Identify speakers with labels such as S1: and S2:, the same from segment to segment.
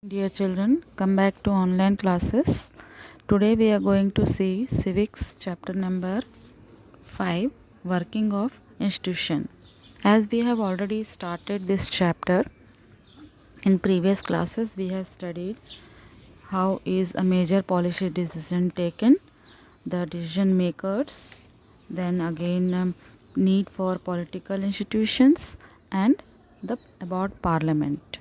S1: Dear children, come back to online classes. Today we are going to see civics chapter number 5, working of institution. As we have already started this chapter, in previous classes we have studied how is a major policy decision taken, the decision makers, then again need for political institutions, and the about parliament.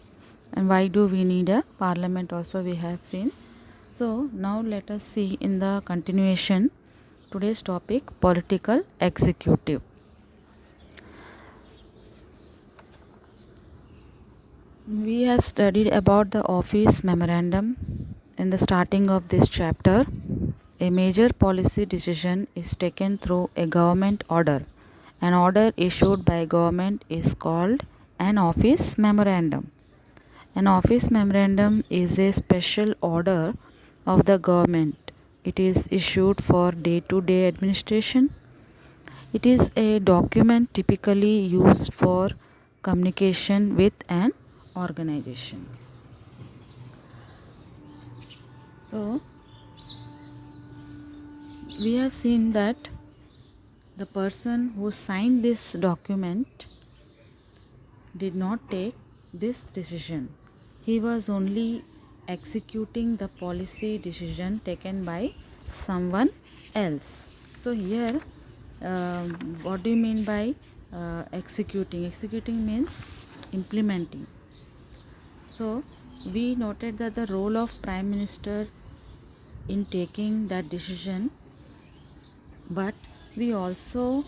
S1: And why do we need a parliament also we have seen. So now let us see in the continuation today's topic, political executive. We have studied about the office memorandum in the starting of this chapter. A major policy decision is taken through a government order. An order issued by government is called an office memorandum. An office memorandum is a special order of the government. It is issued for day-to-day administration. It is a document typically used for communication with an organization. So, we have seen that the person who signed this document did not take this decision. He was only executing the policy decision taken by someone else. So here, what do you mean by executing? Executing means implementing. So we noted that the role of Prime Minister in taking that decision, but we also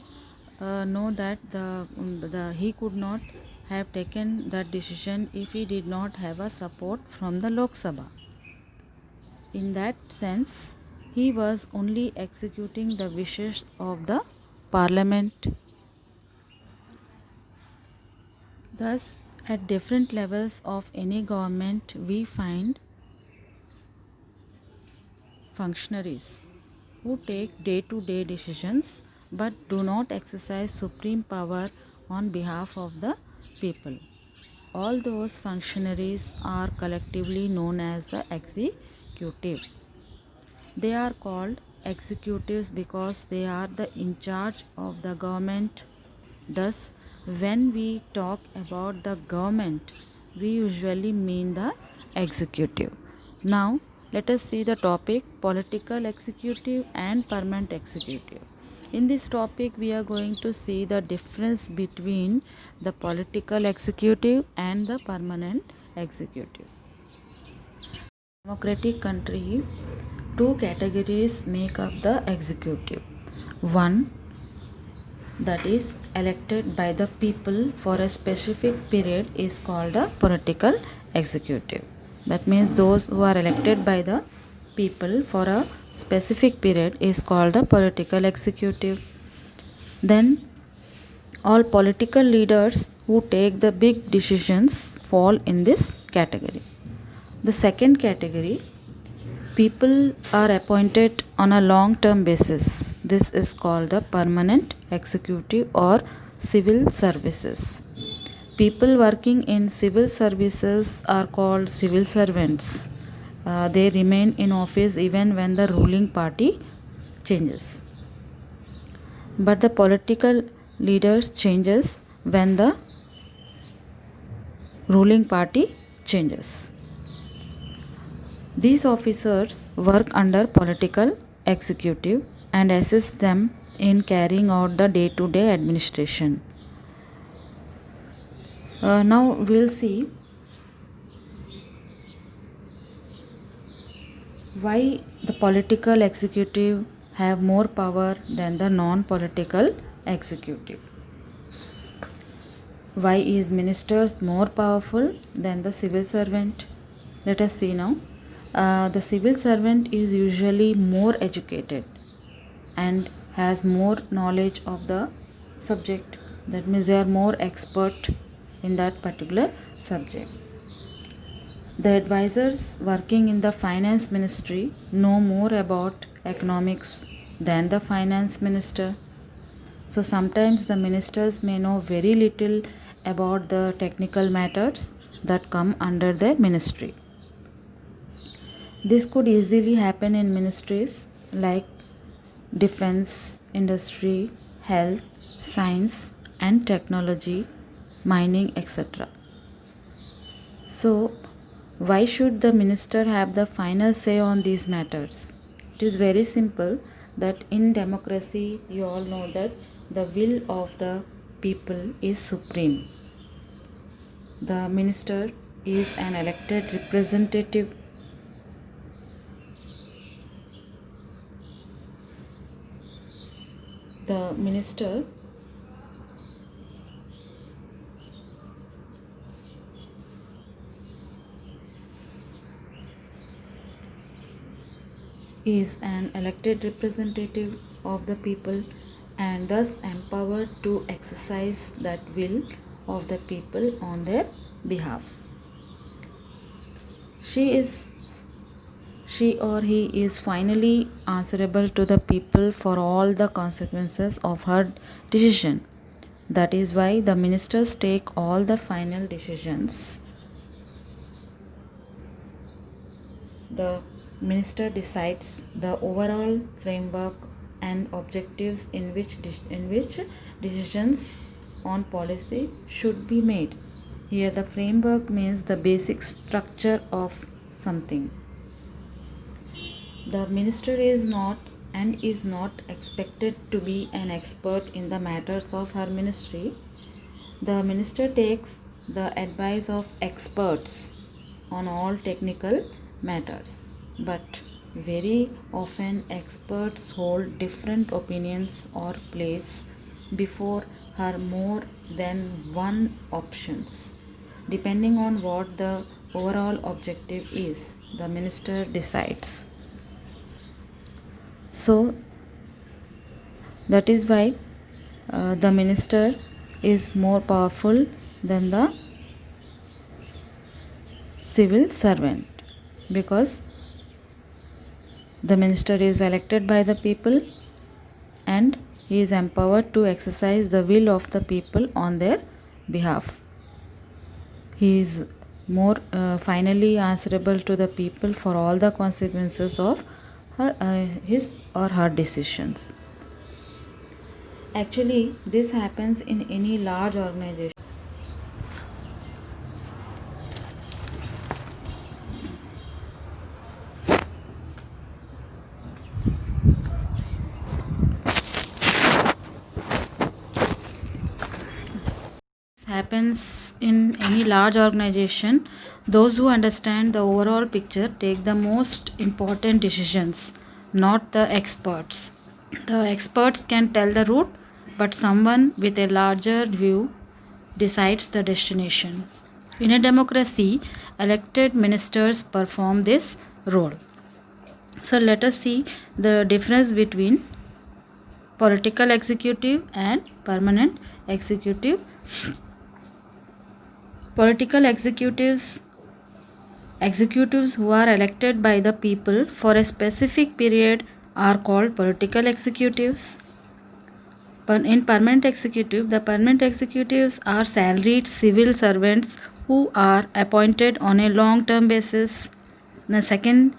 S1: know that he could not have taken that decision if he did not have a support from the Lok Sabha. In that sense, he was only executing the wishes of the parliament. Thus, at different levels of any government, we find functionaries who take day-to-day decisions but do not exercise supreme power on behalf of the people. All those functionaries are collectively known as the executive. They are called executives because they are in charge of the government. Thus, when we talk about the government, we usually mean the executive. Now, let us see the topic, political executive and permanent executive. In this topic, we are going to see the difference between the political executive and the permanent executive. Democratic country, two categories make up the executive. One, that is elected by the people for a specific period, is called the political executive. That means those who are elected by the people for a specific period is called the political executive. Then all political leaders who take the big decisions fall in this category. The second category, people are appointed on a long term basis. This is called the permanent executive or civil services. People working in civil services are called civil servants. They remain in office even when the ruling party changes. But the political leaders changes when the ruling party changes. These officers work under political executive and assist them in carrying out the day-to-day administration. Now we'll see why the political executive have more power than the non-political executive. Why is ministers more powerful than the civil servant? Let us see now. The civil servant is usually more educated and has more knowledge of the subject. That means they are more expert in that particular subject. The advisors working in the finance ministry know more about economics than the finance minister. So sometimes the ministers may know very little about the technical matters that come under their ministry. This could easily happen in ministries like defense, industry, health, science and technology, mining, etc. So, why should the minister have the final say on these matters? It is very simple that in democracy, you all know that the will of the people is supreme. The minister is an elected representative. The minister is an elected representative of the people and thus empowered to exercise that will of the people on their behalf. She or he is finally answerable to the people for all the consequences of her decision. That is why the ministers take all the final decisions. The minister decides the overall framework and objectives in which decisions on policy should be made. Here the framework means the basic structure of something. The minister is not expected to be an expert in the matters of her ministry. The minister takes the advice of experts on all technical matters, but very often experts hold different opinions or place before her more than one options. Depending on what the overall objective is, the minister decides. So that is why the minister is more powerful than the civil servant, because the minister is elected by the people and he is empowered to exercise the will of the people on their behalf. He is more finally answerable to the people for all the consequences of his or her decisions. Actually, this happens in any large organization. Happens in any large organization. Those who understand the overall picture take the most important decisions, not the experts. The experts can tell the route, but someone with a larger view decides the destination. In a democracy, elected ministers perform this role. So let us see the difference between political executive and permanent executive. Political executives who are elected by the people for a specific period are called political executives. In permanent executive, the permanent executives are salaried civil servants who are appointed on a long-term basis. The second,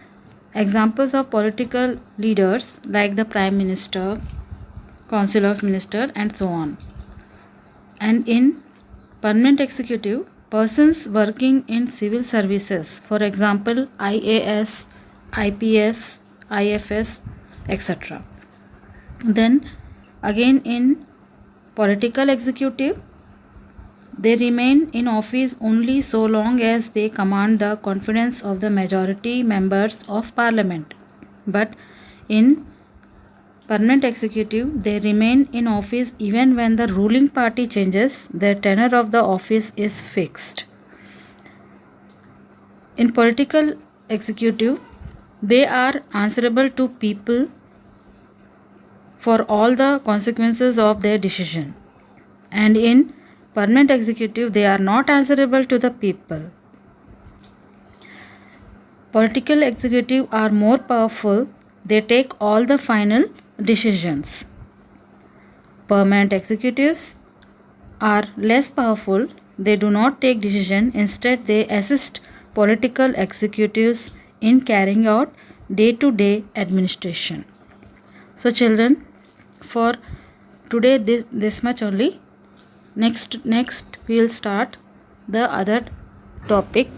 S1: examples of political leaders like the Prime Minister, Council of Ministers and so on. And in permanent executive, persons working in civil services, for example IAS, IPS, IFS, etc. Then again in political executive, they remain in office only so long as they command the confidence of the majority members of parliament. But in permanent executive, they remain in office even when the ruling party changes, their tenure of the office is fixed. In political executive, they are answerable to people for all the consequences of their decision. And in permanent executive, they are not answerable to the people. Political executive are more powerful. They take all the final decisions. Permanent executives are less powerful. They do not take decision. Instead, they assist political executives in carrying out day-to-day administration. So children, for today this much only. Next we will start the other topic